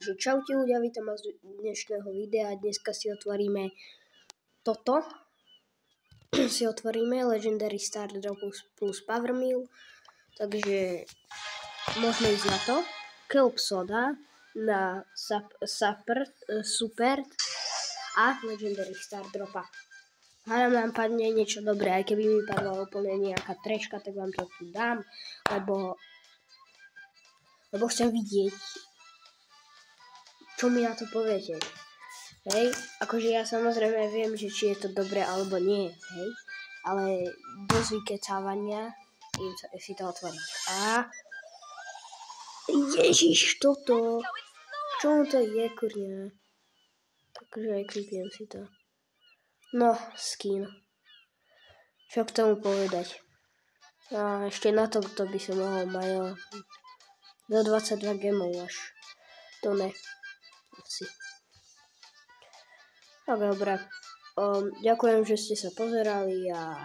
Takže čaute ľudia, vítam vás z dnešného videa. Dneska si otvoríme toto. Si otvoríme Legendary Stardrop plus Power Meal. Takže môžeme ísť na to. Kelp Soda na Super a Legendary Stardropa. Hádam nám padne niečo dobré, aj keby mi padla úplne nejaká treška, tak vám to tu dám, lebo chcem vidieť, čo mi na to poviete. Hej, akože ja samozrejme viem, že či je to dobré alebo nie, hej, ale bez vykecávania si to otvoriť. A Ježiš, toto, čo to je, kurňa. Takže kliknem si to. No, skin. Čo k tomu povedať? A ešte na to by som mohol mať za 22 gemov až. To ne. Asi. Tak dobre. Ďakujem, že ste sa pozerali a